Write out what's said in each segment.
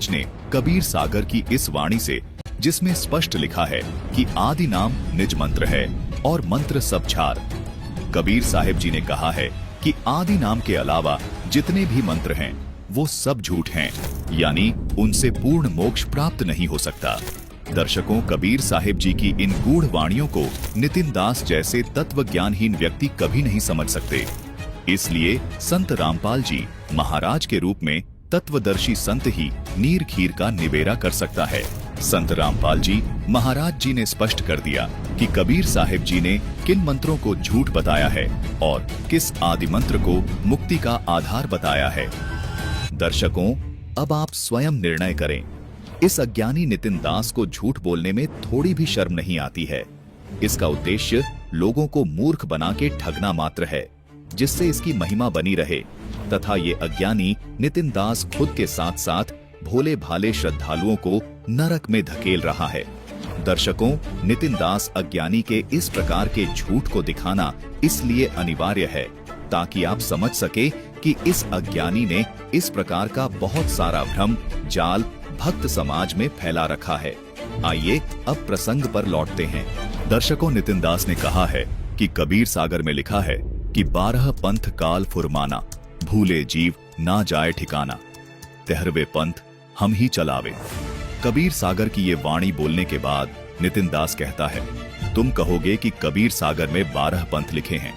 महाराज ने कबीर सागर की इस वाणी से, जिसमें स्पष्ट लिखा है कि आदि नाम निज मंत्र है और मंत्र सब झार। कबीर साहिब जी ने कहा है कि आदि नाम के अलावा जितने भी मंत्र हैं वो सब झूठ हैं, यानी उनसे पूर्ण मोक्ष प्राप्त नहीं हो सकता। दर्शकों, कबीर साहिब जी की इन गूढ़ वाणियों को नितिन दास जैसे तत्वज्ञानहीन व्यक्ति कभी नहीं समझ सकते। इसलिए संत रामपाल जी महाराज के रूप में तत्वदर्शी संत ही नीर खीर का निबेरा कर सकता है। संत रामपाल जी महाराज जी ने स्पष्ट कर दिया कि कबीर साहिब जी ने किन मंत्रों को झूठ बताया है और किस आदि मंत्र को मुक्ति का आधार बताया है। दर्शकों, अब आप स्वयं निर्णय करें। इस अज्ञानी नितिन दास को झूठ बोलने में थोड़ी भी शर्म नहीं आती है। इसका उद्देश्य लोगों को मूर्ख बना के ठगना मात्र है, जिससे इसकी महिमा बनी रहे तथा ये अज्ञानी नितिन दास खुद के साथ साथ भोले भाले श्रद्धालुओं को नरक में धकेल रहा है। दर्शकों, नितिन दास अज्ञानी के इस प्रकार के झूठ को दिखाना इसलिए अनिवार्य है ताकि आप समझ सके कि इस अज्ञानी ने इस प्रकार का बहुत सारा भ्रम जाल भक्त समाज में फैला रखा है। आइए अब प्रसंग पर लौटते हैं। दर्शकों, नितिन दास ने कहा है कि कबीर सागर में लिखा है कि 12 पंथ काल फुरमाना, भूले जीव ना जाए ठिकाना, 13वें पंथ हम ही चलावे। कबीर सागर की ये वाणी बोलने के बाद नितिन दास कहता है, तुम कहोगे कि कबीर सागर में 12 पंथ लिखे हैं।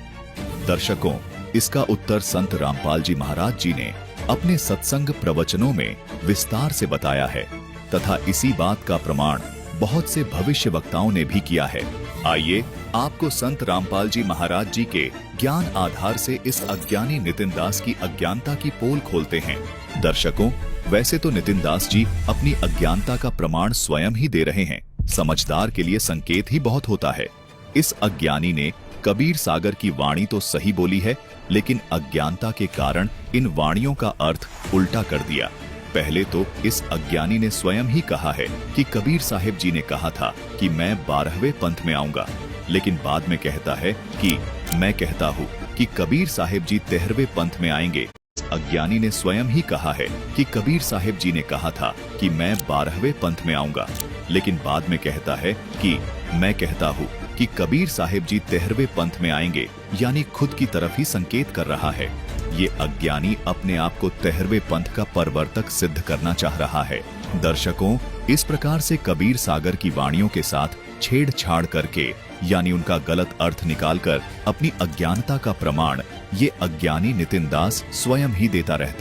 दर्शकों, इसका उत्तर संत रामपाल जी महाराज जी ने अपने सत्संग प्रवचनों में विस्तार से बताया है तथा इसी बात का प्रमाण बहुत से भविष्य वक्ताओं ने भी किया है। आइए आपको संत रामपाल जी महाराज जी के ज्ञान आधार से इस अज्ञानी नितिन दास की अज्ञानता की पोल खोलते हैं। दर्शकों, वैसे तो नितिन दास जी अपनी अज्ञानता का प्रमाण स्वयं ही दे रहे हैं। समझदार के लिए संकेत ही बहुत होता है। इस अज्ञानी ने कबीर सागर की वाणी तो सही बोली है, लेकिन अज्ञानता के कारण इन वाणियों का अर्थ उल्टा कर दिया। पहले तो इस अज्ञानी ने स्वयं ही कहा है कि कबीर साहिब जी ने कहा था कि मैं 12वें पंथ में आऊंगा, लेकिन बाद में कहता है कि मैं कहता हूँ कि कबीर साहिब जी 13वें पंथ में आएंगे। अज्ञानी ने स्वयं ही कहा है कि कबीर साहिब जी ने कहा था कि मैं 12वें पंथ में आऊंगा, लेकिन बाद में कहता है कि मैं कहता हूँ कि कबीर साहिब जी 13वें पंथ में आएंगे, यानी खुद की तरफ ही संकेत कर रहा है। ये अज्ञानी अपने आप को 13वें पंथ का परवर्तक सिद्ध करना चाह रहा है। दर्शकों, इस प्रकार से कबीर सागर की वाणियों के साथ छेड़छाड़ करके, यानी उनका गलत अर्थ निकालकर अपनी अज्ञानता का प्रमाण ये अज्ञानी नितिन दास स्वयं ही देता रहता